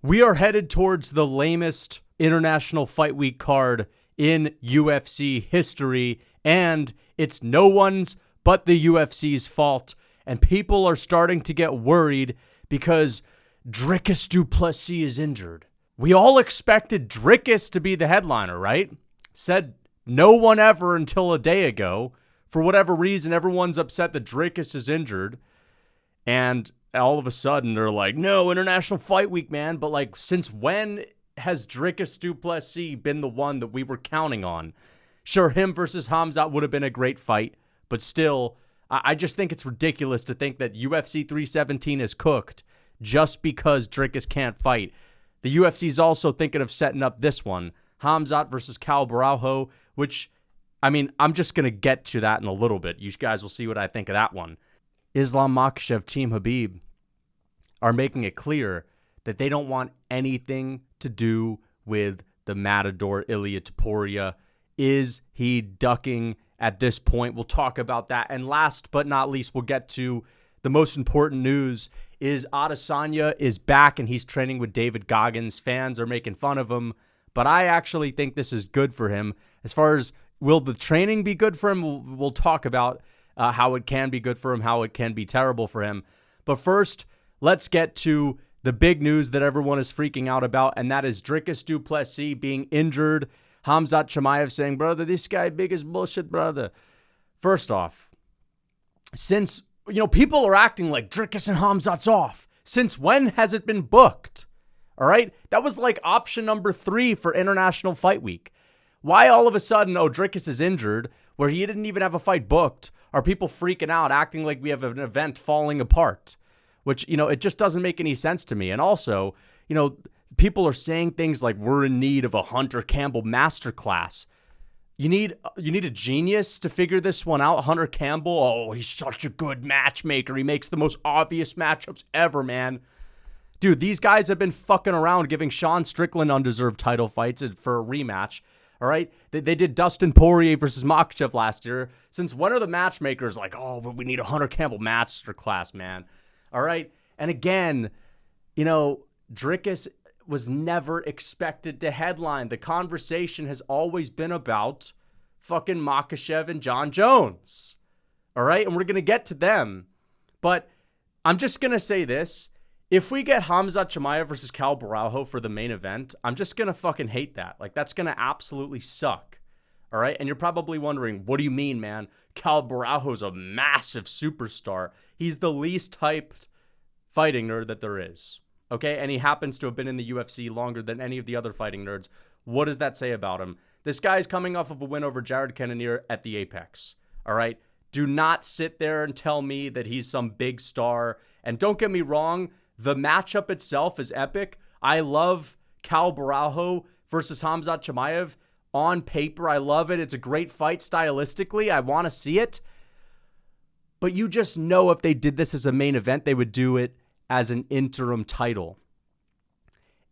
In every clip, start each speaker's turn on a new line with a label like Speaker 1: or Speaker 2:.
Speaker 1: We are headed towards the lamest International Fight Week card in UFC history, and it's no one's but the UFC's fault. And people are starting to get worried because Dricus Du Plessis is injured. We all expected Dricus to be the headliner, right? Said no one ever until a day ago. For whatever reason, everyone's upset that Dricus is injured. And all of a sudden, they're like, no, International Fight Week, man. But, like, since when has Dricus Du Plessis been the one that we were counting on? Sure, him versus Khamzat would have been a great fight. But still, I just think it's ridiculous to think that UFC 317 is cooked just because Dricus can't fight. The UFC's also thinking of setting up this one, Khamzat versus Borralho, which, I mean, I'm just going to get to that in a little bit. You guys will see what I think of that one. Islam Makhachev, Team Khabib, are making it clear that they don't want anything to do with the Matador, Ilia Topuria. Is he ducking at this point? We'll talk about that. And last but not least, we'll get to the most important news is Adesanya is back and he's training with David Goggins. Fans are making fun of him, but I actually think this is good for him. As far as will the training be good for him, we'll talk about how it can be good for him, how it can be terrible for him. But first, let's get to the big news that everyone is freaking out about, and that is Dricus Du Plessis being injured. Khamzat Chimaev saying, brother, this guy big as bullshit, brother. First off, since, people are acting like Dricus and Khamzat's off. Since when has it been booked? All right? That was like option number 3 for International Fight Week. Why all of a sudden, Dricus is injured, where he didn't even have a fight booked? Are people freaking out, acting like we have an event falling apart? Which, it just doesn't make any sense to me. And also, people are saying things like we're in need of a Hunter Campbell masterclass. You need a genius to figure this one out. Hunter Campbell, he's such a good matchmaker. He makes the most obvious matchups ever, man. Dude, these guys have been fucking around giving Sean Strickland undeserved title fights for a rematch. All right? They did Dustin Poirier versus Makhachev last year. Since when are the matchmakers like, but we need a Hunter Campbell masterclass, man? All right? And again, Dricus was never expected to headline. The conversation has always been about fucking Makhachev and Jon Jones. All right? And we're going to get to them. But I'm just going to say this. If we get Khamzat Chimaev versus Borralho for the main event, I'm just going to fucking hate that. Like, that's going to absolutely suck. All right? And you're probably wondering, what do you mean, man? Borralho's a massive superstar. He's the least hyped fighting nerd that there is. Okay? And he happens to have been in the UFC longer than any of the other fighting nerds. What does that say about him? This guy's coming off of a win over Jared Cannonier at the Apex. All right? Do not sit there and tell me that he's some big star. And don't get me wrong, the matchup itself is epic. I love Borralho versus Khamzat Chimaev. On paper, I love it. It's a great fight stylistically. I want to see it. But you just know if they did this as a main event, they would do it as an interim title.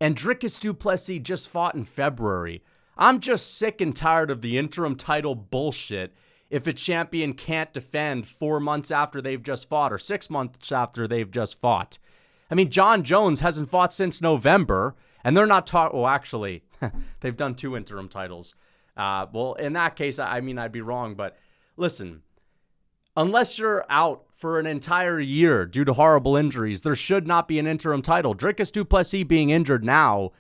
Speaker 1: And Dricus Du Plessis just fought in February. I'm just sick and tired of the interim title bullshit if a champion can't defend 4 months after they've just fought or 6 months after they've just fought. I mean, Jon Jones hasn't fought since November, and they're not talking. Well, actually, they've done 2 interim titles. Well, in that case, I'd be wrong. But listen, unless you're out for an entire year due to horrible injuries, there should not be an interim title. Dricus Du Plessis being injured now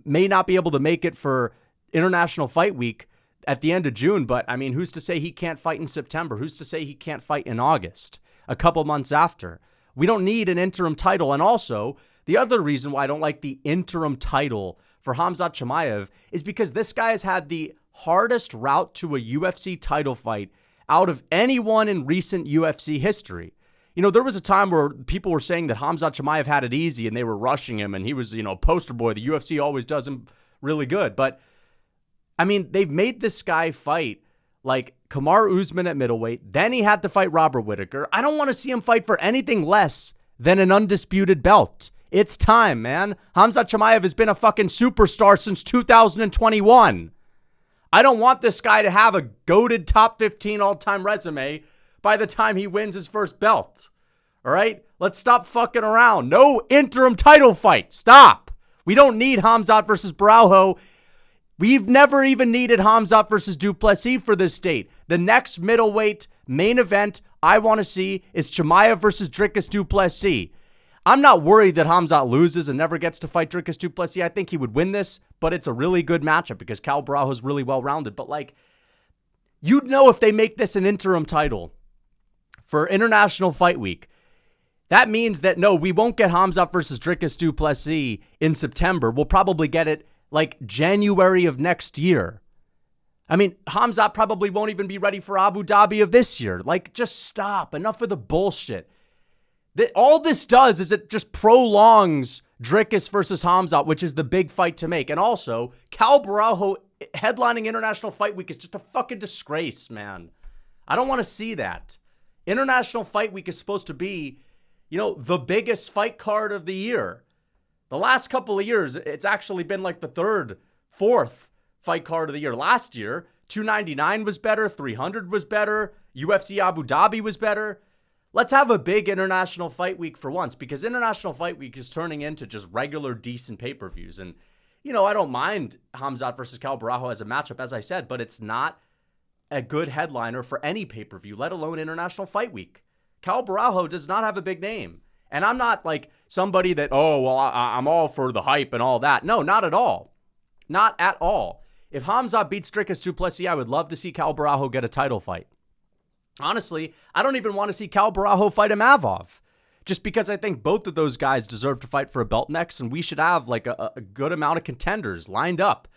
Speaker 1: may not be able to make it for International Fight Week at the end of June. But, I mean, who's to say he can't fight in September? Who's to say he can't fight in August, a couple months after? We don't need an interim title. And also, the other reason why I don't like the interim title for Khamzat Chimaev is because this guy has had the hardest route to a UFC title fight out of anyone in recent UFC history. There was a time where people were saying that Khamzat Chimaev had it easy and they were rushing him and he was, poster boy. The UFC always does him really good. But, I mean, they've made this guy fight like Kamaru Usman at middleweight. Then he had to fight Robert Whittaker. I don't want to see him fight for anything less than an undisputed belt. It's time, man. Khamzat Chimaev has been a fucking superstar since 2021. I don't want this guy to have a goated top 15 all-time resume by the time he wins his first belt. All right? Let's stop fucking around. No interim title fight. Stop. We don't need Khamzat versus Borralho. We've never even needed Khamzat versus Du Plessis for this date. The next middleweight main event I want to see is Chimaev versus Dricus Du Plessis. I'm not worried that Khamzat loses and never gets to fight Dricus Du Plessis. I think he would win this, but it's a really good matchup because Cal Borralho is really well-rounded. But, like, you'd know if they make this an interim title for International Fight Week. That means that, no, we won't get Khamzat versus Dricus Du Plessis in September. We'll probably get it, like, January of next year. I mean, Khamzat probably won't even be ready for Abu Dhabi of this year. Like, just stop. Enough of the bullshit. All this does is it just prolongs Dricus versus Khamzat, which is the big fight to make. And also, Cal Borralho headlining International Fight Week is just a fucking disgrace, man. I don't want to see that. International Fight Week is supposed to be, you know, the biggest fight card of the year. The last couple of years, it's actually been like the third, fourth fight card of the year. Last year, 299 was better, 300 was better, UFC Abu Dhabi was better. Let's have a big International Fight Week for once, because International Fight Week is turning into just regular, decent pay-per-views. And, you know, I don't mind Khamzat versus Cal Borralho as a matchup, as I said, but it's not a good headliner for any pay-per-view, let alone International Fight Week. Cal Borralho does not have a big name. And I'm not like somebody that, oh, well, I'm all for the hype and all that. No, not at all. Not at all. If Khamzat beats Dricus Du Plessis, I would love to see Cal Borralho get a title fight. Honestly, I don't even want to see Cal Borralho fight Imavov, just because I think both of those guys deserve to fight for a belt next, and we should have like a good amount of contenders lined up.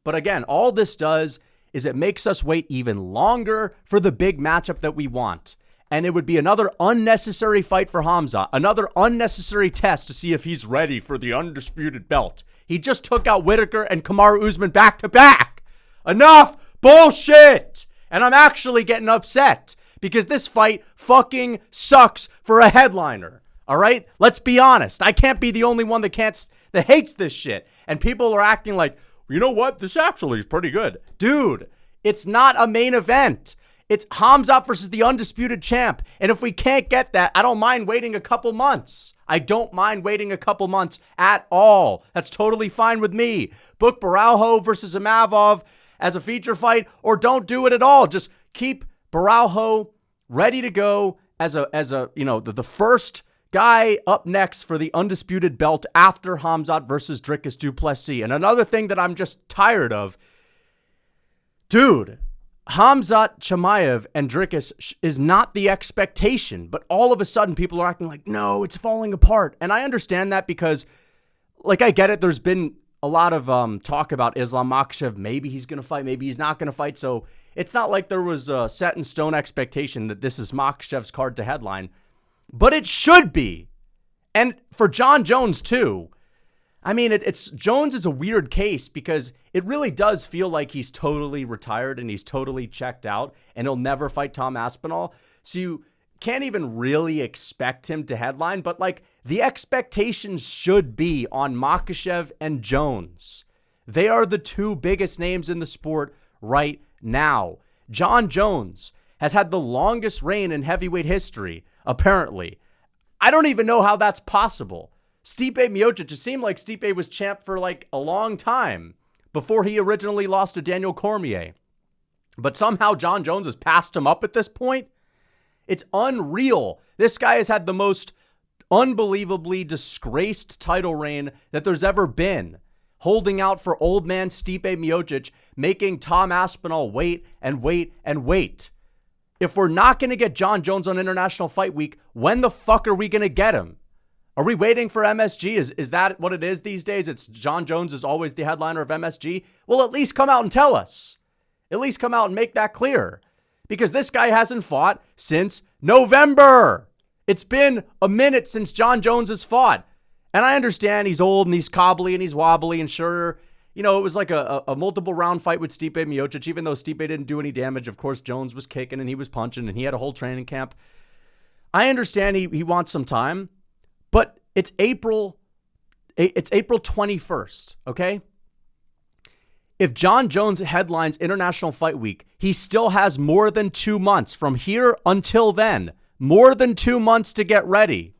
Speaker 1: But again, all this does is it makes us wait even longer for the big matchup that we want. And it would be another unnecessary fight for Khamzat, another unnecessary test to see if he's ready for the undisputed belt. He just took out Whitaker and Kamaru Usman back-to-back. Enough bullshit! And I'm actually getting upset because this fight fucking sucks for a headliner. All right? Let's be honest. I can't be the only one that hates this shit. And people are acting like, you know what? This actually is pretty good. Dude, it's not a main event. It's Khamzat versus the undisputed champ. And if we can't get that, I don't mind waiting a couple months. I don't mind waiting a couple months at all. That's totally fine with me. Book Borralho versus Imavov as a feature fight, or don't do it at all. Just keep Borralho ready to go as a you know, the first guy up next for the undisputed belt after Khamzat versus Dricus Du Plessis. And another thing that I'm just tired of, dude, Khamzat Chimaev and Dricus is not the expectation, but all of a sudden people are acting like, no, it's falling apart. And I understand that because, like, I get it. There's been a lot of talk about Islam Makhachev. Maybe he's going to fight, maybe he's not going to fight. So it's not like there was a set in stone expectation that this is Makhachev's card to headline, but it should be. And for Jon Jones too. I mean, Jones is a weird case because it really does feel like he's totally retired and he's totally checked out and he'll never fight Tom Aspinall. So you can't even really expect him to headline, but like the expectations should be on Makhachev and Jones. They are the two biggest names in the sport right now. Jon Jones has had the longest reign in heavyweight history, apparently. I don't even know how that's possible. Stipe Miocic, it seemed like Stipe was champ for like a long time before he originally lost to Daniel Cormier. But somehow Jon Jones has passed him up at this point. It's unreal. This guy has had the most unbelievably disgraced title reign that there's ever been, holding out for old man Stipe Miocic, making Tom Aspinall wait and wait and wait. If we're not going to get Jon Jones on International Fight Week, when the fuck are we going to get him? Are we waiting for MSG? Is that what it is these days? It's Jon Jones is always the headliner of MSG? Well, at least come out and tell us. At least come out and make that clear. Because this guy hasn't fought since November. It's been a minute since Jon Jones has fought. And I understand he's old and he's cobbly and he's wobbly. And sure, you know, it was like a multiple round fight with Stipe Miocic. Even though Stipe didn't do any damage, of course, Jones was kicking and he was punching and he had a whole training camp. I understand he wants some time. But it's April 21st, okay? If Jon Jones headlines International Fight Week, he still has more than 2 months from here until then. More than 2 months to get ready.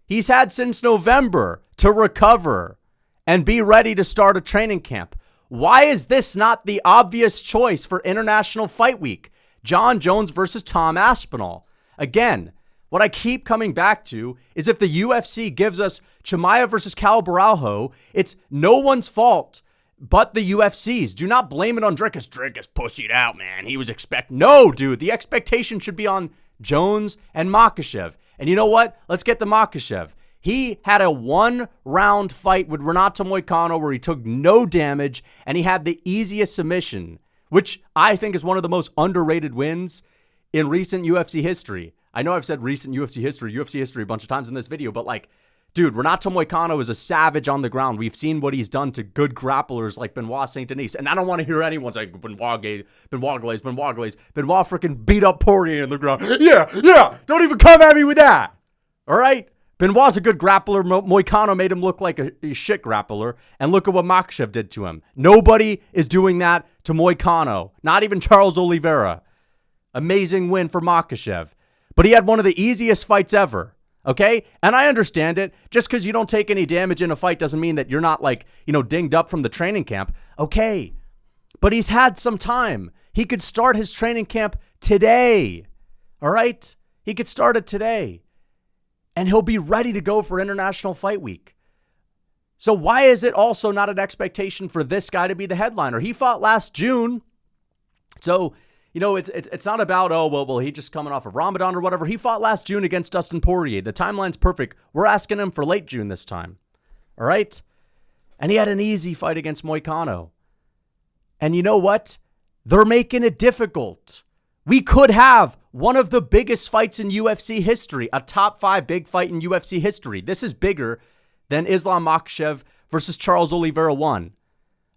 Speaker 1: He's had since November to recover and be ready to start a training camp. Why is this not the obvious choice for International Fight Week? Jon Jones versus Tom Aspinall. Again, what I keep coming back to is if the UFC gives us Chimaev versus Borralho, it's no one's fault but the UFC's. Do not blame it on Dricus. Dricus pussied out, man. He was No, dude. The expectation should be on Jones and Makhachev. And you know what? Let's get to Makhachev. He had a one-round fight with Renato Moicano where he took no damage, and he had the easiest submission, which I think is one of the most underrated wins in recent UFC history. I know I've said recent UFC history a bunch of times in this video, but like, dude, Renato Moicano is a savage on the ground. We've seen what he's done to good grapplers like Benoit Saint-Denis. And I don't want to hear anyone say, Benoit freaking beat up Poirier on the ground. Yeah. Don't even come at me with that. All right? Benoit's a good grappler. Moicano made him look like a shit grappler. And look at what Makhachev did to him. Nobody is doing that to Moicano. Not even Charles Oliveira. Amazing win for Makhachev. But he had one of the easiest fights ever. Okay? And I understand it. Just because you don't take any damage in a fight doesn't mean that you're not dinged up from the training camp. Okay. But he's had some time. He could start his training camp today. All right? He could start it today. And he'll be ready to go for International Fight Week. So why is it also not an expectation for this guy to be the headliner? He fought last June. So, it's not about, he just coming off of Ramadan or whatever. He fought last June against Dustin Poirier. The timeline's perfect. We're asking him for late June this time. All right? And he had an easy fight against Moicano. And you know what? They're making it difficult. We could have one of the biggest fights in UFC history, a top 5 big fight in UFC history. This is bigger than Islam Makhachev versus Charles Oliveira 1.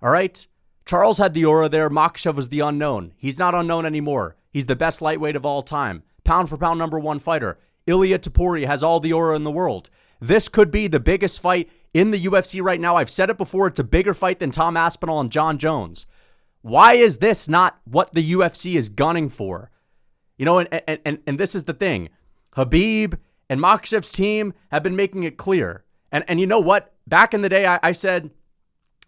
Speaker 1: All right? Charles had the aura there. Makhachev was the unknown. He's not unknown anymore. He's the best lightweight of all time. Pound for pound number 1 fighter. Ilia Topuria has all the aura in the world. This could be the biggest fight in the UFC right now. I've said it before. It's a bigger fight than Tom Aspinall and Jon Jones. Why is this not what the UFC is gunning for? And this is the thing. Khabib and Makhachev's team have been making it clear. And you know what? Back in the day, I said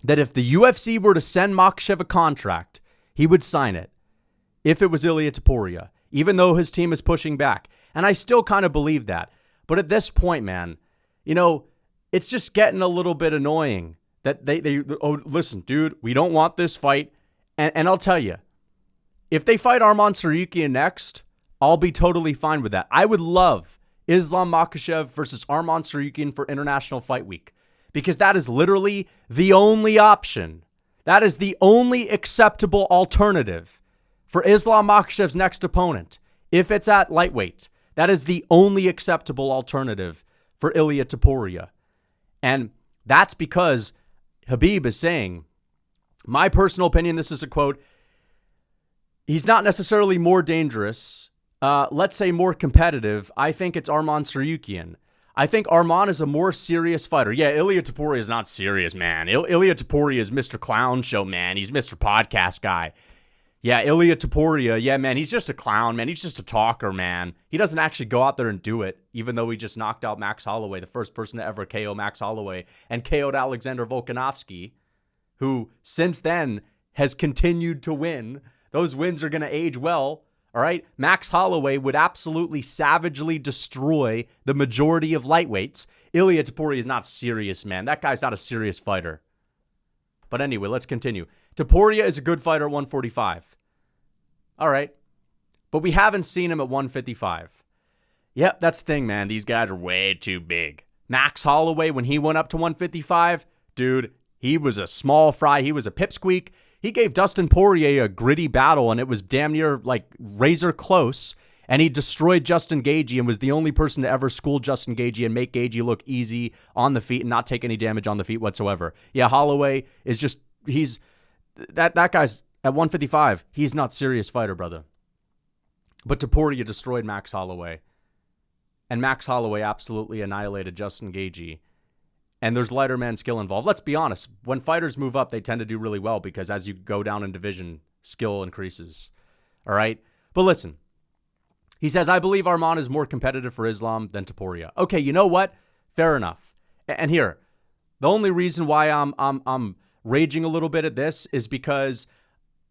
Speaker 1: that if the UFC were to send Makhachev a contract, he would sign it if it was Ilia Topuria, even though his team is pushing back. And I still kind of believe that. But at this point, man, it's just getting a little bit annoying that listen, dude, we don't want this fight. And I'll tell you, if they fight Arman Tsarukyan next, I'll be totally fine with that. I would love Islam Makhachev versus Arman Tsarukyan for International Fight Week because that is literally the only option. That is the only acceptable alternative for Islam Makhachev's next opponent. If it's at lightweight, that is the only acceptable alternative for Ilia Topuria. And that's because Khabib is saying, my personal opinion, this is a quote, he's not necessarily more dangerous, let's say more competitive. I think it's Arman Tsarukyan. I think Arman is a more serious fighter. Yeah, Ilia Topuria is not serious, man. Ilia Topuria is Mr. Clown Show, man. He's Mr. Podcast Guy. Yeah, Ilia Topuria, yeah, man, he's just a clown, man. He's just a talker, man. He doesn't actually go out there and do it, even though he just knocked out Max Holloway, the first person to ever KO Max Holloway, and KO'd Alexander Volkanovski, who since then has continued to win. Those wins are going to age well, all right? Max Holloway would absolutely savagely destroy the majority of lightweights. Ilia Topuria is not serious, man. That guy's not a serious fighter. But anyway, let's continue. Topuria is a good fighter at 145. All right. But we haven't seen him at 155. Yep, that's the thing, man. These guys are way too big. Max Holloway, when he went up to 155, dude, he was a small fry. He was a pipsqueak. He gave Dustin Poirier a gritty battle, and it was damn near like razor close. And he destroyed Justin Gaethje and was the only person to ever school Justin Gaethje and make Gaethje look easy on the feet and not take any damage on the feet whatsoever. Yeah, Holloway is just, that guy's at 155. He's not serious fighter, brother. But Topuria destroyed Max Holloway. And Max Holloway absolutely annihilated Justin Gaethje. And there's lighter man skill involved. Let's be honest. When fighters move up, they tend to do really well because as you go down in division, skill increases. All right? But listen. He says, I believe Arman is more competitive for Islam than Topuria. Okay, you know what? Fair enough. And here, The only reason why I'm raging a little bit at this is because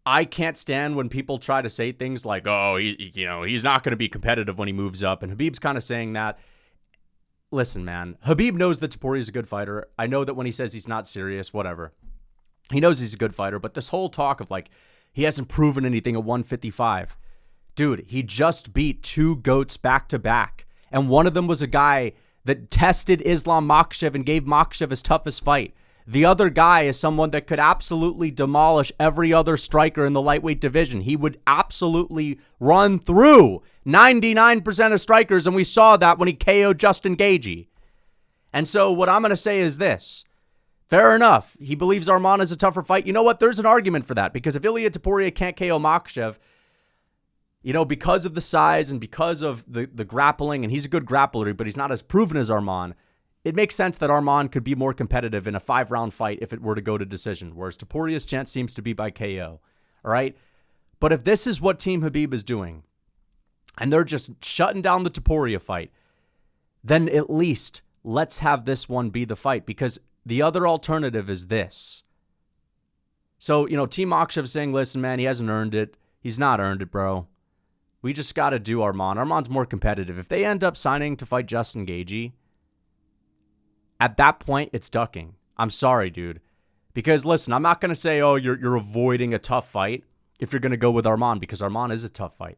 Speaker 1: I can't stand when people try to say things like, oh, he's not going to be competitive when he moves up. And Khabib's kind of saying that. Listen, man, Khabib knows that Topuria is a good fighter. I know that when he says he's not serious, whatever. He knows he's a good fighter. But this whole talk of like, he hasn't proven anything at 155. Dude, he just beat 2 GOATs back to back. And one of them was a guy that tested Islam Makhachev and gave Makhachev his toughest fight. The other guy is someone that could absolutely demolish every other striker in the lightweight division. He would absolutely run through 99% of strikers, and we saw that when he KO'd Justin Gaethje. And so what I'm going to say is this. Fair enough. He believes Arman is a tougher fight. You know what? There's an argument for that, because if Ilia Topuria can't KO Makhachev, because of the size and because of the grappling, and he's a good grappler, but he's not as proven as Arman, it makes sense that Arman could be more competitive in a 5-round fight if it were to go to decision, whereas Topuria's chance seems to be by KO. All right? But if this is what Team Khabib is doing, and they're just shutting down the Topuria fight, then at least let's have this one be the fight, because the other alternative is this. So, Team Makhachev saying, listen, man, he hasn't earned it. He's not earned it, bro. We just got to do Arman. Arman's more competitive. If they end up signing to fight Justin Gaethje, at that point, it's ducking. I'm sorry, dude. Because, listen, I'm not going to say, oh, you're avoiding a tough fight if you're going to go with Arman, because Arman is a tough fight.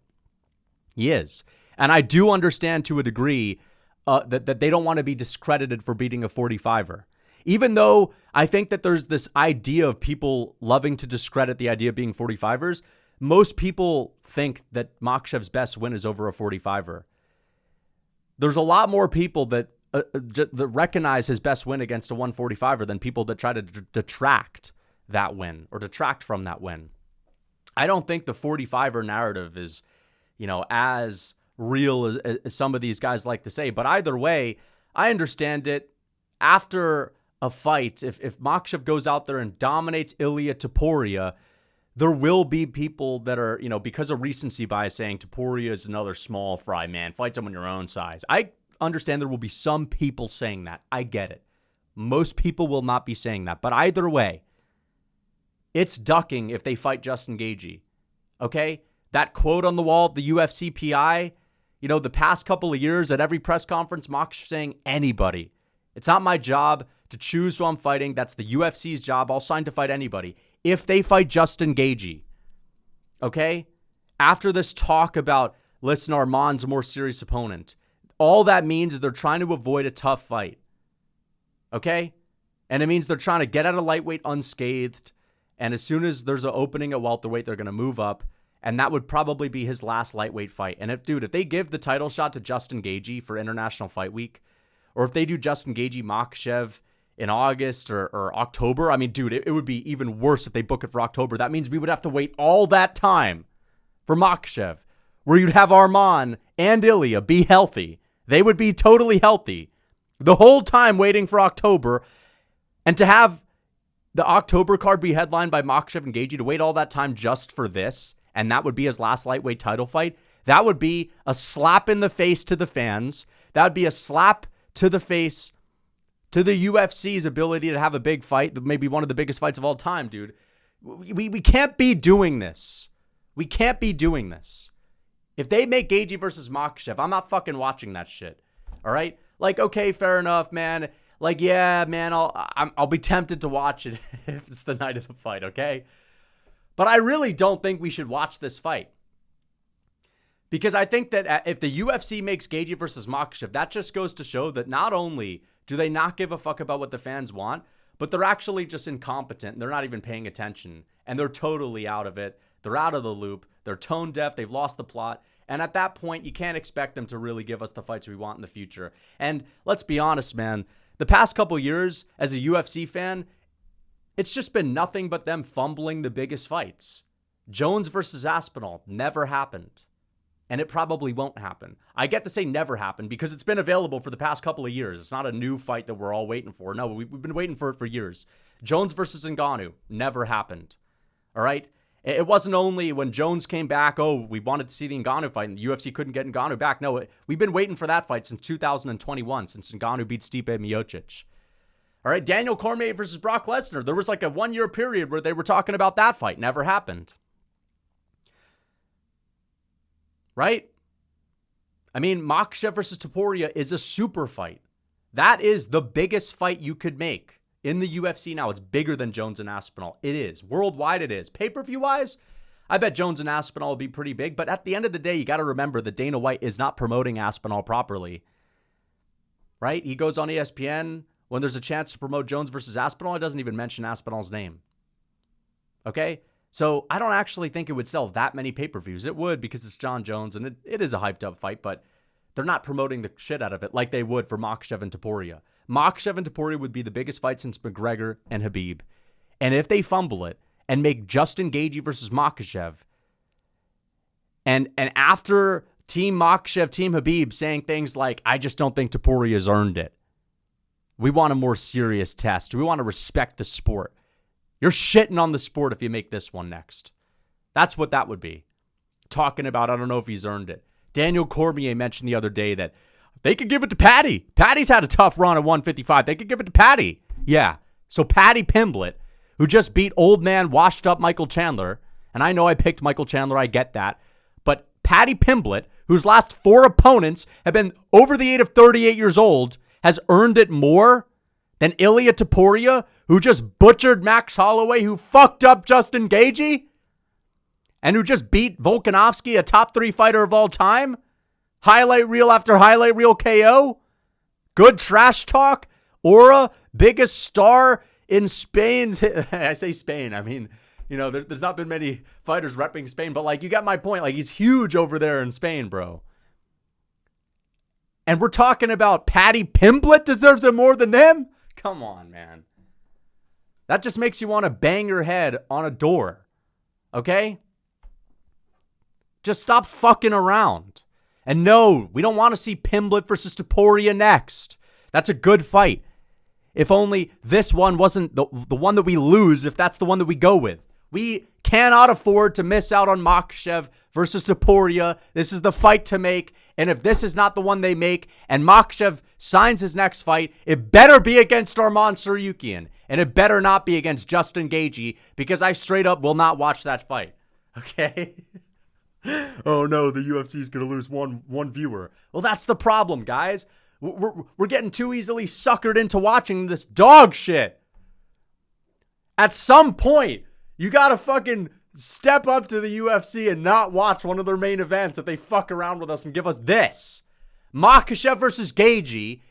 Speaker 1: He is. And I do understand to a degree that they don't want to be discredited for beating a 45er. Even though I think that there's this idea of people loving to discredit the idea of being 45ers, most people think that Makhachev's best win is over a 45er. There's a lot more people that recognize his best win against a 145er than people that try to detract that win or detract from that win. I don't think the 45er narrative is, as real as some of these guys like to say. But either way, I understand it. After a fight, if Makhachev goes out there and dominates Ilia Topuria, there will be people that are, because of recency bias, saying Topuria is another small fry, man. Fight someone your own size. I understand there will be some people saying that. I get it. Most people will not be saying that. But either way, it's ducking if they fight Justin Gaethje. Okay? That quote on the wall at the UFC PI, the past couple of years at every press conference, Makhachev saying anybody. It's not my job to choose who I'm fighting. That's the UFC's job. I'll sign to fight anybody. If they fight Justin Gaethje, okay? After this talk about, listen, Arman's a more serious opponent, all that means is they're trying to avoid a tough fight, okay? And it means they're trying to get out of lightweight unscathed, and as soon as there's an opening at welterweight, they're going to move up, and that would probably be his last lightweight fight. And if they give the title shot to Justin Gaethje for International Fight Week, or if they do Justin Gaethje Makhachev in August or October, I mean, dude, it would be even worse if they book it for October. That means we would have to wait all that time for Makhachev, where you'd have Arman and Ilia be healthy. They would be totally healthy the whole time waiting for October, and to have the October card be headlined by Makhachev and Gaethje, to wait all that time just for this, and that would be his last lightweight title fight, that would be a slap in the face to the fans. That would be a slap to the face to the UFC's ability to have a big fight, maybe one of the biggest fights of all time, dude. We can't be doing this. We can't be doing this. If they make Gaethje versus Makhachev, I'm not fucking watching that shit. All right? Like, okay, fair enough, man. Like, yeah, man, I'll be tempted to watch it if it's the night of the fight, okay? But I really don't think we should watch this fight. Because I think that if the UFC makes Gaethje versus Makhachev, that just goes to show that not only do they not give a fuck about what the fans want, but they're actually just incompetent. They're not even paying attention. And they're totally out of it. They're out of the loop. They're tone deaf. They've lost the plot. And at that point, you can't expect them to really give us the fights we want in the future. And let's be honest, man. The past couple years, as a UFC fan, it's just been nothing but them fumbling the biggest fights. Jones versus Aspinall never happened. And it probably won't happen. I get to say never happened because it's been available for the past couple of years. It's not a new fight that we're all waiting for. No, we've been waiting for it for years. Jones versus Ngannou never happened. All right? It wasn't only when Jones came back, oh, we wanted to see the Ngannou fight and the UFC couldn't get Ngannou back. No, we've been waiting for that fight since 2021, since Ngannou beat Stipe Miocic. All right, Daniel Cormier versus Brock Lesnar. There was like a 1 year period where they were talking about that fight. Never happened. Right? I mean, Makhachev versus Topuria is a super fight. That is the biggest fight you could make in the UFC now. It's bigger than Jones and Aspinall. It is. Worldwide it is. Pay-per-view wise, I bet Jones and Aspinall will be pretty big. But at the end of the day, you got to remember that Dana White is not promoting Aspinall properly. Right? He goes on ESPN when there's a chance to promote Jones versus Aspinall. He doesn't even mention Aspinall's name. Okay? So I don't actually think it would sell that many pay-per-views. It would because it's Jon Jones and it is a hyped-up fight, but they're not promoting the shit out of it like they would for Makhachev and Topuria. Makhachev and Topuria would be the biggest fight since McGregor and Khabib. And if they fumble it and make Justin Gaethje versus Makhachev, and after Team Makhachev, Team Khabib saying things like, I just don't think Topuria's earned it. We want a more serious test. We want to respect the sport. You're shitting on the sport if you make this one next. That's what that would be. Talking about, I don't know if he's earned it. Daniel Cormier mentioned the other day that they could give it to Patty. Patty's had a tough run at 155. They could give it to Patty. Yeah. So Patty Pimblett, who just beat old man, washed up Michael Chandler, and I know I picked Michael Chandler, I get that, but Patty Pimblett, whose last 4 opponents have been over the age of 38 years old, has earned it more than Ilia Topuria, who just butchered Max Holloway, who fucked up Justin Gaethje, and who just beat Volkanovski, a top 3 fighter of all time. Highlight reel after highlight reel KO. Good trash talk. Aura, biggest star in Spain's... I say Spain, I mean, you know, there's not been many fighters repping Spain, but like, you got my point. Like, he's huge over there in Spain, bro. And we're talking about Patty Pimblett deserves it more than them? Come on, man. That just makes you want to bang your head on a door. Okay? Just stop fucking around. And no, we don't want to see Pimblett versus Topuria next. That's a good fight. If only this one wasn't the one that we lose, if that's the one that we go with. We cannot afford to miss out on Makhachev versus Topuria. This is the fight to make. And if this is not the one they make and Makhachev signs his next fight, it better be against Arman Tsarukyan. And it better not be against Justin Gaethje, because I straight up will not watch that fight. Okay? Oh no, the UFC is going to lose one viewer. Well, that's the problem, guys. We're getting too easily suckered into watching this dog shit. At some point, you got to fucking step up to the UFC and not watch one of their main events if they fuck around with us and give us this. Makhachev versus Gaethje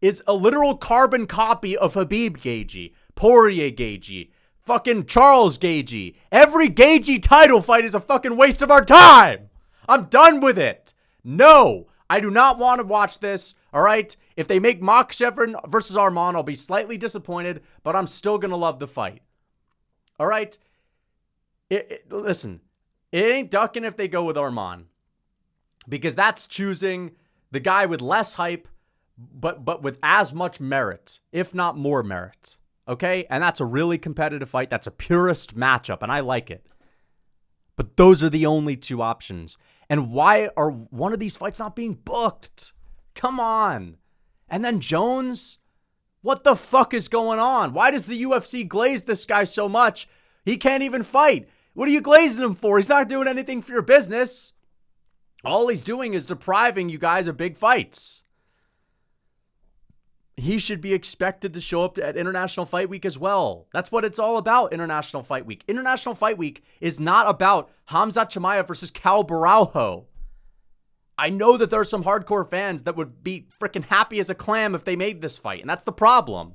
Speaker 1: is a literal carbon copy of Khabib Gaethje, Poirier Gaethje, fucking Charles Gaethje. Every Gaethje title fight is a fucking waste of our time. I'm done with it. No, I do not want to watch this. All right? If they make Makhachev versus Arman, I'll be slightly disappointed, but I'm still going to love the fight. All right? Listen, it ain't ducking if they go with Arman, because that's choosing the guy with less hype, but with as much merit, if not more merit. Okay? And that's a really competitive fight. That's a purist matchup, and I like it. But those are the only 2 options. And why are one of these fights not being booked? Come on. And then Jones? What the fuck is going on? Why does the UFC glaze this guy so much? He can't even fight. What are you glazing him for? He's not doing anything for your business. All he's doing is depriving you guys of big fights. He should be expected to show up at International Fight Week as well. That's what it's all about, International Fight Week. International Fight Week is not about Khamzat Chimaev versus Cal Borralho. I know that there are some hardcore fans that would be freaking happy as a clam if they made this fight, and that's the problem.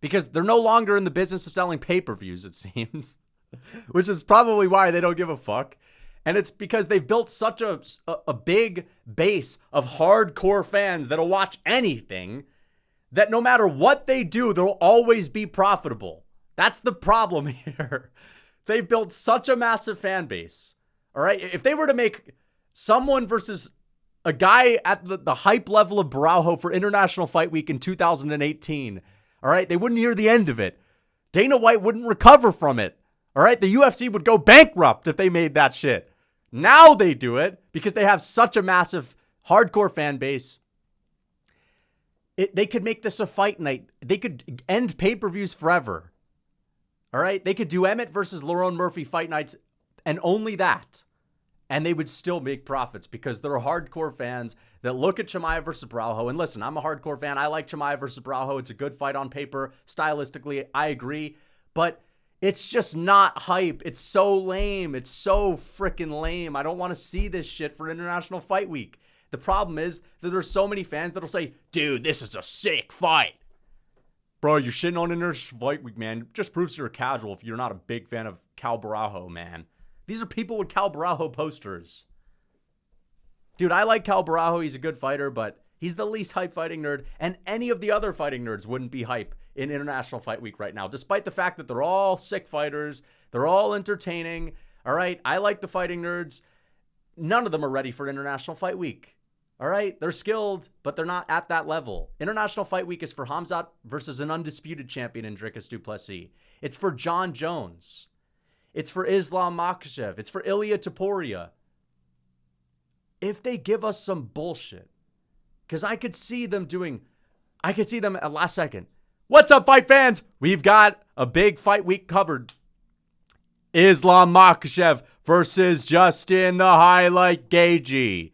Speaker 1: Because they're no longer in the business of selling pay-per-views, it seems. Which is probably why they don't give a fuck. And it's because they've built such a big base of hardcore fans that'll watch anything, that no matter what they do, they'll always be profitable. That's the problem here. They've built such a massive fan base. All right? If they were to make someone versus a guy at the hype level of Borralho for International Fight Week in 2018, all right, they wouldn't hear the end of it. Dana White wouldn't recover from it. All right, the UFC would go bankrupt if they made that shit. Now they do it because they have such a massive hardcore fan base. They could make this a fight night. They could end pay-per-views forever. All right? They could do Emmett versus Lerone Murphy fight nights and only that. And they would still make profits because they're hardcore fans that look at Chimaev versus Borralho. And listen, I'm a hardcore fan. I like Chimaev versus Borralho. It's a good fight on paper. Stylistically, I agree. But it's just not hype. It's so lame. It's so freaking lame. I don't want to see this shit for International Fight Week. The problem is that there's so many fans that'll say, dude, this is a sick fight. Bro, you're shitting on International Fight Week, man. It just proves you're a casual if you're not a big fan of Cal Borralho, man. These are people with Cal Borralho posters. Dude, I like Cal Borralho. He's a good fighter, but he's the least hype fighting nerd. And any of the other fighting nerds wouldn't be hype in International Fight Week right now, despite the fact that they're all sick fighters. They're all entertaining. All right, I like the fighting nerds. None of them are ready for International Fight Week. All right, they're skilled, but they're not at that level. International Fight Week is for Khamzat versus an undisputed champion in Dricus Du Plessis. It's for Jon Jones. It's for Islam Makhachev. It's for Ilia Topuria. If they give us some bullshit, because I could see them at last second. What's up, fight fans? We've got a big fight week covered. Islam Makhachev versus Justin the Highlight Gaethje.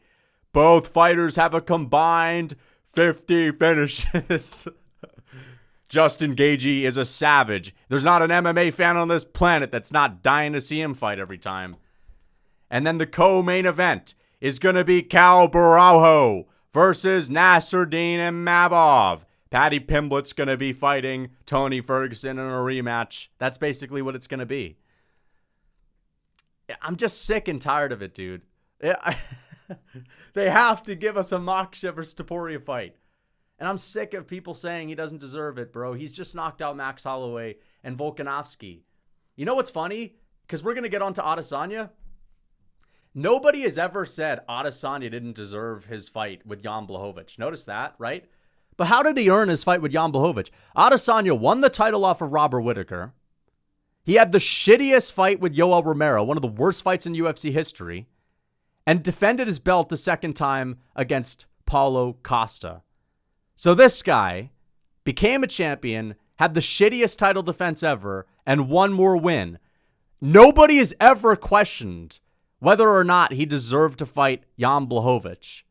Speaker 1: Both fighters have a combined 50 finishes. Justin Gaethje is a savage. There's not an MMA fan on this planet that's not dying to see him fight every time. And then the co-main event is going to be Cal Borralho versus Nasruddin Imavov. Paddy Pimblett's going to be fighting Tony Ferguson in a rematch. That's basically what it's going to be. I'm just sick and tired of it, dude. They have to give us a Makhachev versus Topuria fight. And I'm sick of people saying he doesn't deserve it, bro. He's just knocked out Max Holloway and Volkanovski. You know what's funny? Because we're going to get on to Adesanya. Nobody has ever said Adesanya didn't deserve his fight with Jan Blachowicz. Notice that, right? But how did he earn his fight with Jan Blachowicz? Adesanya won the title off of Robert Whittaker. He had the shittiest fight with Yoel Romero, one of the worst fights in UFC history, and defended his belt the second time against Paulo Costa. So this guy became a champion, had the shittiest title defense ever, and one more win. Nobody has ever questioned whether or not he deserved to fight Jan Blachowicz.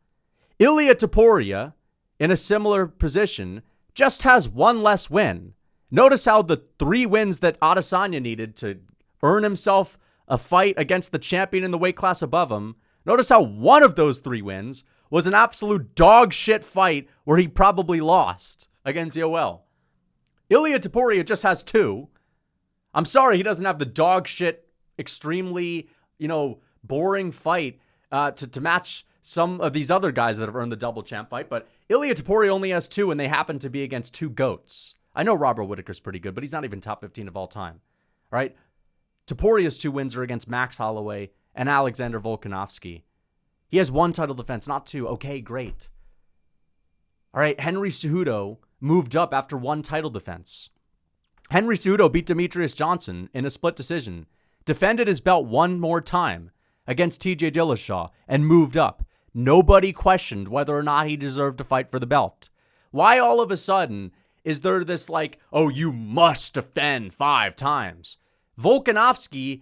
Speaker 1: Ilia Topuria, in a similar position, just has one less win. Notice how the 3 wins that Adesanya needed to earn himself a fight against the champion in the weight class above him, notice how one of those 3 wins was an absolute dog shit fight where he probably lost against Yoel. Ilia Topuria just has 2. I'm sorry he doesn't have the dog shit, extremely, boring fight to match some of these other guys that have earned the double champ fight, but Ilia Topuria only has 2, and they happen to be against 2 GOATs. I know Robert Whittaker's pretty good, but he's not even top 15 of all time. All right? Topuria's 2 wins are against Max Holloway and Alexander Volkanovski. He has 1 title defense, not 2. Okay, great. All right, Henry Cejudo moved up after 1 title defense. Henry Cejudo beat Demetrius Johnson in a split decision, defended his belt 1 more time against TJ Dillashaw, and moved up. Nobody questioned whether or not he deserved to fight for the belt. Why all of a sudden is there this you must defend 5 times? Volkanovski,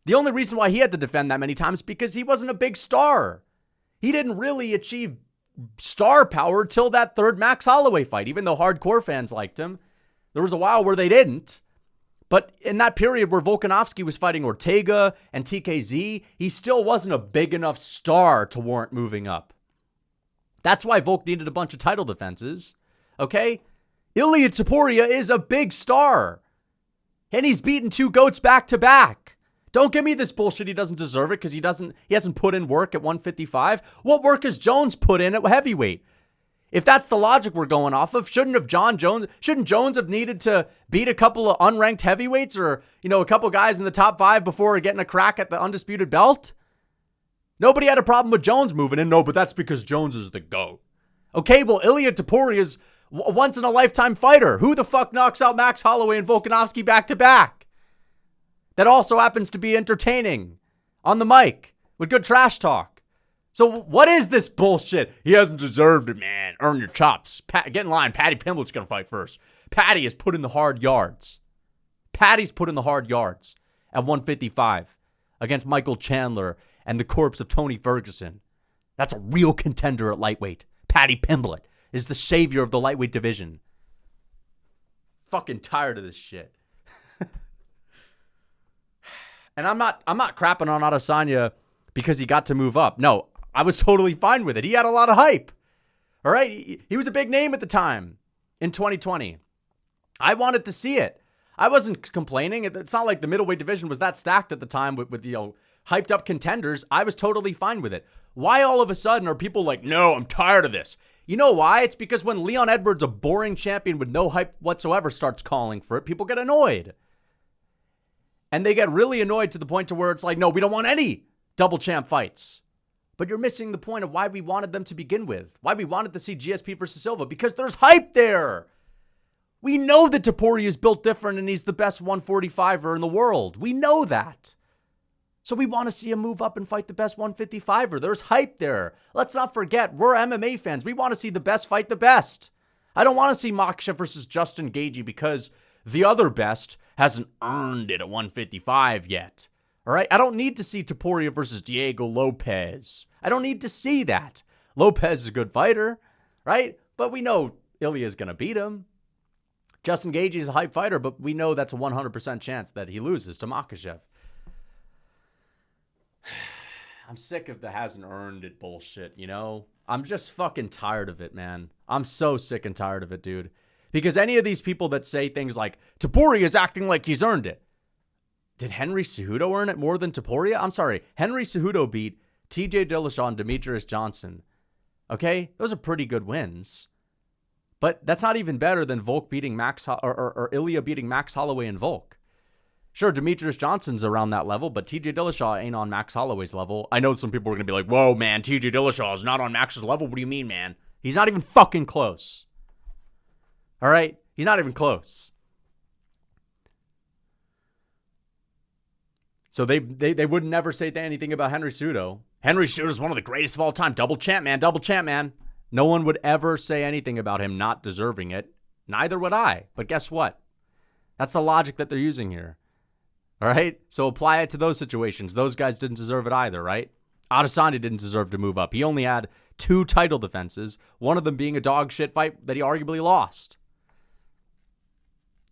Speaker 1: the only reason why he had to defend that many times is because he wasn't a big star. He didn't really achieve star power till that 3rd Max Holloway fight, even though hardcore fans liked him. There was a while where they didn't. But in that period where Volkanovski was fighting Ortega and TKZ, he still wasn't a big enough star to warrant moving up. That's why Volk needed a bunch of title defenses. Okay? Ilia Topuria is a big star. And he's beaten 2 GOATs back to back. Don't give me this bullshit he doesn't deserve it because he hasn't put in work at 155. What work has Jones put in at heavyweight? If that's the logic we're going off of, shouldn't Jones have needed to beat a couple of unranked heavyweights or, a couple guys in the top 5 before getting a crack at the undisputed belt? Nobody had a problem with Jones moving in. No, but that's because Jones is the GOAT. Okay, well, Ilia Topuria is a once-in-a-lifetime fighter. Who the fuck knocks out Max Holloway and Volkanovski back-to-back? That also happens to be entertaining on the mic with good trash talk. So what is this bullshit? He hasn't deserved it, man. Earn your chops. Get in line. Paddy Pimblett's going to fight first. Paddy has put in the hard yards. Paddy's put in the hard yards at 155 against Michael Chandler and the corpse of Tony Ferguson. That's a real contender at lightweight. Paddy Pimblett is the savior of the lightweight division. Fucking tired of this shit. And I'm not crapping on Adesanya because he got to move up. No, I was totally fine with it. He had a lot of hype. All right? He was a big name at the time in 2020. I wanted to see it. I wasn't complaining. It's not like the middleweight division was that stacked at the time with hyped up contenders. I was totally fine with it. Why all of a sudden are people like, no, I'm tired of this? You know why? It's because when Leon Edwards, a boring champion with no hype whatsoever, starts calling for it, people get annoyed. And they get really annoyed to the point to where it's like, no, we don't want any double champ fights. But you're missing the point of why we wanted them to begin with. Why we wanted to see GSP versus Silva. Because there's hype there. We know that Topuria is built different and he's the best 145er in the world. We know that. So we want to see him move up and fight the best 155er. There's hype there. Let's not forget, we're MMA fans. We want to see the best fight the best. I don't want to see Makhachev versus Justin Gaethje because the other best hasn't earned it at 155 yet. All right? I don't need to see Topuria versus Diego Lopez. I don't need to see that. Lopez is a good fighter, right? But we know Ilia's going to beat him. Justin Gaethje is a hype fighter, but we know that's a 100% chance that he loses to Makhachev. I'm sick of the hasn't earned it bullshit, you know? I'm just fucking tired of it, man. I'm so sick and tired of it, dude. Because any of these people that say things like, Topuria is acting like he's earned it. Did Henry Cejudo earn it more than Topuria? I'm sorry. Henry Cejudo beat TJ Dillashaw and Demetrius Johnson. Okay? Those are pretty good wins. But that's not even better than Volk beating or Ilia beating Max Holloway and Volk. Sure, Demetrius Johnson's around that level, but TJ Dillashaw ain't on Max Holloway's level. I know some people are going to be like, whoa, man, TJ Dillashaw is not on Max's level. What do you mean, man? He's not even fucking close. All right? He's not even close. So they would never say anything about Henry Cejudo. Henry Cejudo is one of the greatest of all time. Double champ, man. Double champ, man. No one would ever say anything about him not deserving it. Neither would I. But guess what? That's the logic that they're using here. All right? So apply it to those situations. Those guys didn't deserve it either, right? Adesanya didn't deserve to move up. He only had 2 title defenses, one of them being a dog shit fight that he arguably lost.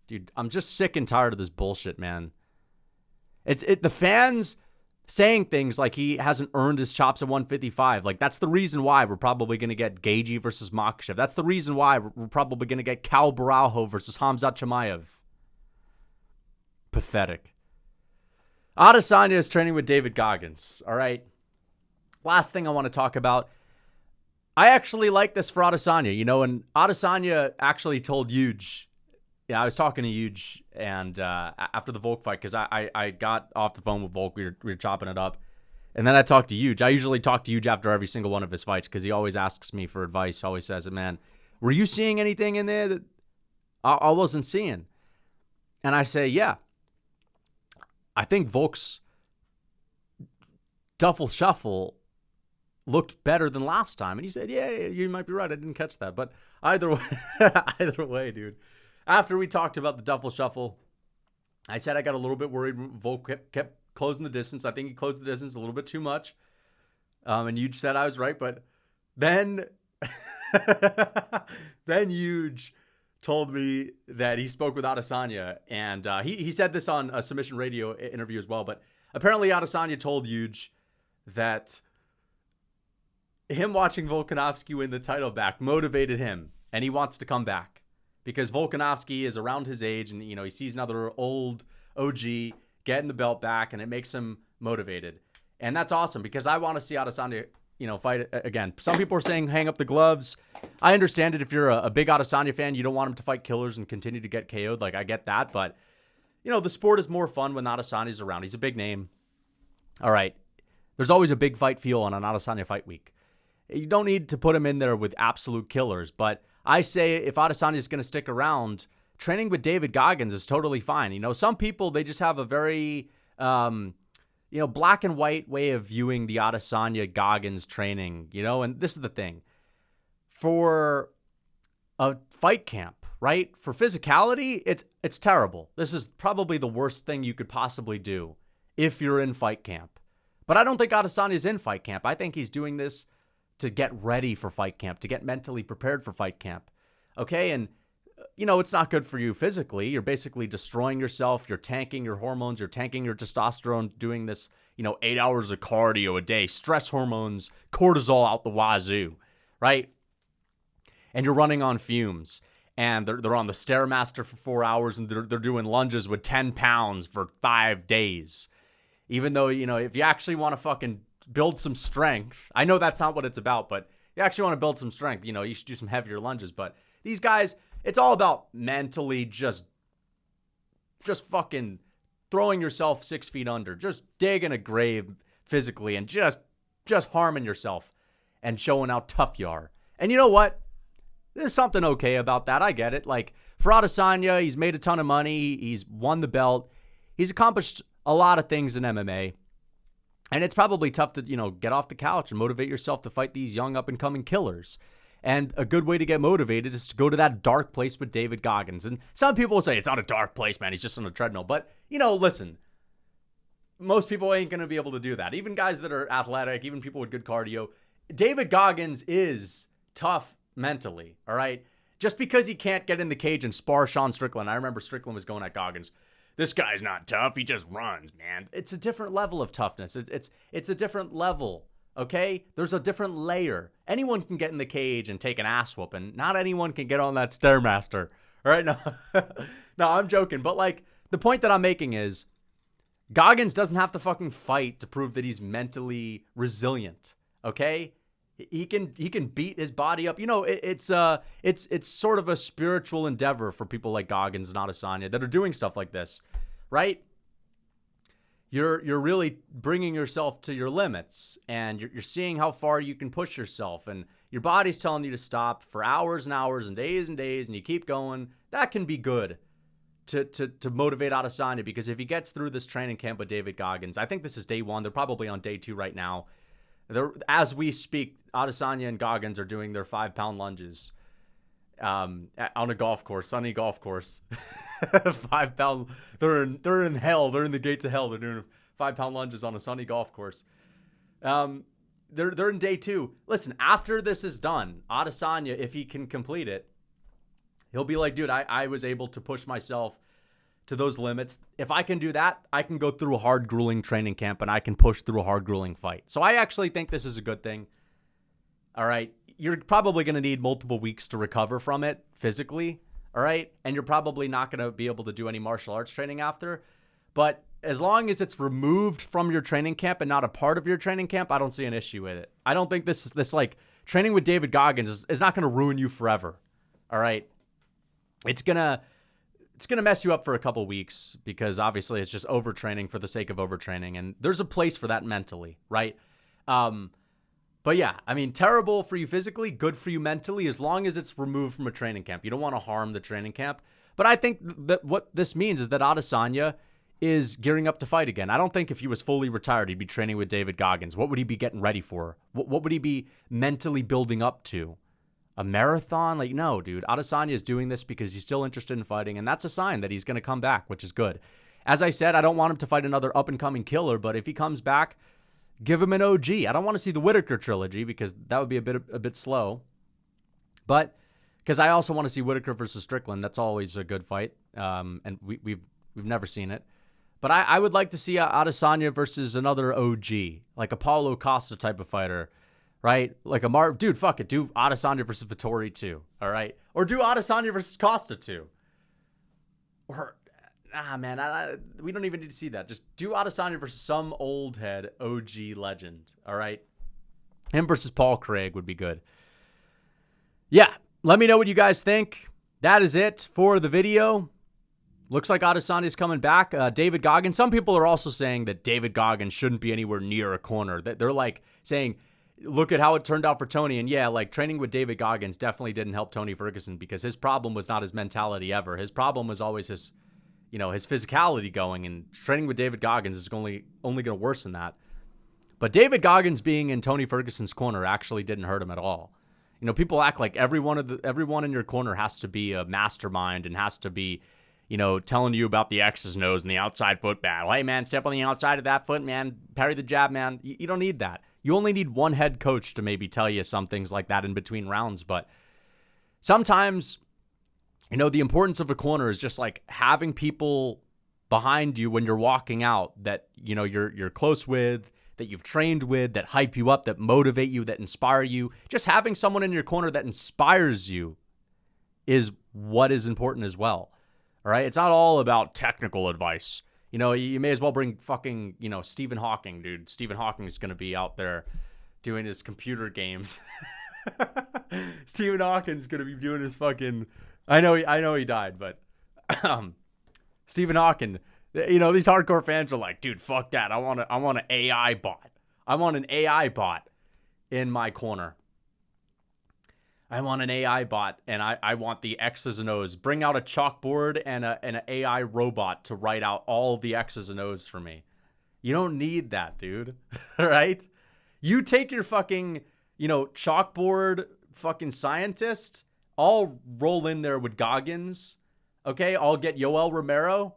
Speaker 1: Dude, I'm just sick and tired of this bullshit, man. The fans saying things like he hasn't earned his chops at 155. Like, that's the reason why we're probably going to get Gaethje versus Makhachev. That's the reason why we're probably going to get Cal Borralho versus Khamzat Chimaev. Pathetic. Adesanya is training with David Goggins. All right. Last thing I want to talk about. I actually like this for Adesanya. You know, and Adesanya actually told Huge. Yeah, I was talking to Huge and after the Volk fight because I got off the phone with Volk. We were chopping it up. And then I talked to Huge. I usually talk to Huge after every single one of his fights because he always asks me for advice. Always says, man, were you seeing anything in there that I wasn't seeing? And I say, yeah. I think Volk's duffel shuffle looked better than last time. And he said, yeah, you might be right. I didn't catch that. But either way, dude. After we talked about the duffel shuffle, I said I got a little bit worried. Volk kept closing the distance. I think he closed the distance a little bit too much. And Huge said I was right. But then, Huge told me that he spoke with Adesanya. And he said this on a Submission Radio interview as well. But apparently Adesanya told Huge that him watching Volkanovski win the title back motivated him. And he wants to come back. Because Volkanovski is around his age and, you know, he sees another old OG getting the belt back and it makes him motivated. And that's awesome because I want to see Adesanya, you know, fight again. Some people are saying hang up the gloves. I understand it if you're a big Adesanya fan. You don't want him to fight killers and continue to get KO'd. Like, I get that. But, you know, the sport is more fun when Adesanya's around. He's a big name. All right. There's always a big fight feel on an Adesanya fight week. You don't need to put him in there with absolute killers, but I say if Adesanya is going to stick around, training with David Goggins is totally fine. You know, some people, they just have a very, black and white way of viewing the Adesanya Goggins training, and this is the thing. For a fight camp, right? For physicality, it's terrible. This is probably the worst thing you could possibly do if you're in fight camp. But I don't think Adesanya's in fight camp. I think he's doing this to get ready for fight camp, to get mentally prepared for fight camp. Okay? And, it's not good for you physically. You're basically destroying yourself. You're tanking your hormones. You're tanking your testosterone, doing this, 8 hours of cardio a day, stress hormones, cortisol out the wazoo, right? And you're running on fumes. And they're on the Stairmaster for 4 hours, and they're doing lunges with 10 pounds for 5 days. Even though, if you actually want to fucking build some strength, I know that's not what it's about, but you actually want to build some strength, you should do some heavier lunges. But these guys, it's all about mentally just fucking throwing yourself 6 feet under, just digging a grave physically and just harming yourself and showing how tough you are. And you know what? There's something okay about that. I get it. Like, for Adesanya, he's made a ton of money. He's won the belt. He's accomplished a lot of things in MMA. And it's probably tough to, get off the couch and motivate yourself to fight these young up-and-coming killers. And a good way to get motivated is to go to that dark place with David Goggins. And some people will say, it's not a dark place, man. He's just on a treadmill. But, listen, most people ain't going to be able to do that. Even guys that are athletic, even people with good cardio. David Goggins is tough mentally, all right? Just because he can't get in the cage and spar Sean Strickland. I remember Strickland was going at Goggins. This guy's not tough. He just runs, man. It's a different level of toughness. It's a different level, okay? There's a different layer. Anyone can get in the cage and take an ass whooping. Not anyone can get on that Stairmaster, all right? No, no, I'm joking. But, the point that I'm making is Goggins doesn't have to fucking fight to prove that he's mentally resilient, okay? He can beat his body up. It's sort of a spiritual endeavor for people like Goggins and Adesanya that are doing stuff like this, right? You're really bringing yourself to your limits, and you're seeing how far you can push yourself, and your body's telling you to stop for hours and hours and days, and you keep going. That can be good to motivate Adesanya, because if he gets through this training camp with David Goggins, I think this is day 1. They're probably on day 2 right now. As we speak, Adesanya and Goggins are doing their 5-pound lunges on a golf course, sunny golf course. 5-pound. They're in hell. They're in the gates of hell. They're doing 5-pound lunges on a sunny golf course. They're in day 2. Listen, after this is done, Adesanya, if he can complete it, he'll be like, dude, I was able to push myself to those limits. If I can do that, I can go through a hard, grueling training camp, and I can push through a hard, grueling fight. So I actually think this is a good thing. All right. You're probably going to need multiple weeks to recover from it physically. All right. And you're probably not going to be able to do any martial arts training after. But as long as it's removed from your training camp and not a part of your training camp, I don't see an issue with it. I don't think this training with David Goggins is not going to ruin you forever. All right. It's going to mess you up for a couple weeks, because obviously it's just overtraining for the sake of overtraining. And there's a place for that mentally, right? But yeah, I mean, terrible for you physically, good for you mentally, as long as it's removed from a training camp. You don't want to harm the training camp. But I think that what this means is that Adesanya is gearing up to fight again. I don't think if he was fully retired, he'd be training with David Goggins. What would he be getting ready for? What would he be mentally building up to? A marathon? No, dude. Adesanya is doing this because he's still interested in fighting, and that's a sign that he's going to come back, which is good. As I said, I don't want him to fight another up-and-coming killer, but if he comes back, give him an OG. I don't want to see the Whittaker trilogy, because that would be a bit slow. But because I also want to see Whittaker versus Strickland. That's always a good fight, and we've never seen it. But I would like to see Adesanya versus another OG, like a Paulo Costa type of fighter. Right? Like dude, fuck it. Do Adesanya versus Vettori too. All right? Or do Adesanya versus Costa too. Or, man, we don't even need to see that. Just do Adesanya versus some old head OG legend. All right? Him versus Paul Craig would be good. Yeah. Let me know what you guys think. That is it for the video. Looks like Adesanya's coming back. David Goggins. Some people are also saying that David Goggins shouldn't be anywhere near a corner. They're saying, look at how it turned out for Tony. And yeah, training with David Goggins definitely didn't help Tony Ferguson, because his problem was not his mentality ever. His problem was always his his physicality going, and training with David Goggins is only going to worsen that. But David Goggins being in Tony Ferguson's corner actually didn't hurt him at all. People act like everyone in your corner has to be a mastermind and has to be, telling you about the X's and O's and the outside foot battle. Hey, man, step on the outside of that foot, man. Parry the jab, man. You don't need that. You only need one head coach to maybe tell you some things like that in between rounds. But sometimes, the importance of a corner is just like having people behind you when you're walking out that, you're close with, that you've trained with, that hype you up, that motivate you, that inspire you. Just having someone in your corner that inspires you is what is important as well. All right? It's not all about technical advice. You may as well bring fucking, Stephen Hawking, dude. Stephen Hawking is going to be out there doing his computer games. Stephen Hawking's going to be doing his fucking... I know he died, but Stephen Hawking... these hardcore fans are like, dude, fuck that. I want an AI bot. I want an AI bot in my corner. I want an AI bot, and I want the X's and O's. Bring out a chalkboard and an AI robot to write out all of the X's and O's for me. You don't need that, dude. All right? You take your fucking, chalkboard fucking scientist. I'll roll in there with Goggins. Okay? I'll get Yoel Romero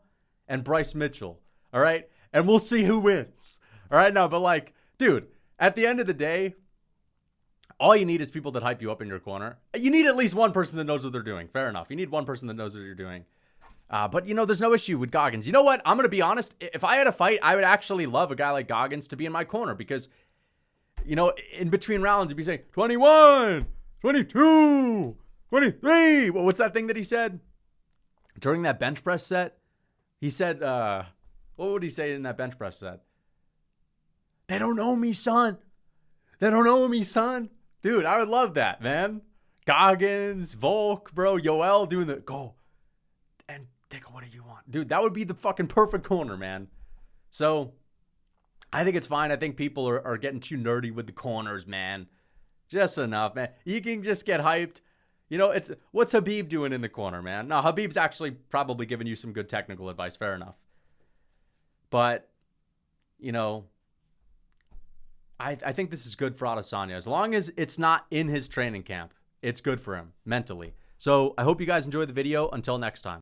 Speaker 1: and Bryce Mitchell, all right? And we'll see who wins, all right? No, but dude, at the end of the day, all you need is people that hype you up in your corner. You need at least one person that knows what they're doing. Fair enough. You need one person that knows what you're doing. But, there's no issue with Goggins. You know what? I'm going to be honest. If I had a fight, I would actually love a guy like Goggins to be in my corner because, in between rounds, he'd be saying, 21, 22, 23. Well, what's that thing that he said during that bench press set? He said, what would he say in that bench press set? They don't know me, son. They don't know me, son. Dude, I would love that, man. Goggins, Volk, bro, Yoel doing the go. And take what do you want? Dude, that would be the fucking perfect corner, man. So, I think it's fine. I think people are getting too nerdy with the corners, man. Just enough, man. You can just get hyped. It's what's Khabib doing in the corner, man? No, Khabib's actually probably giving you some good technical advice. Fair enough. But, I think this is good for Adesanya. As long as it's not in his training camp, it's good for him mentally. So I hope you guys enjoyed the video. Until next time.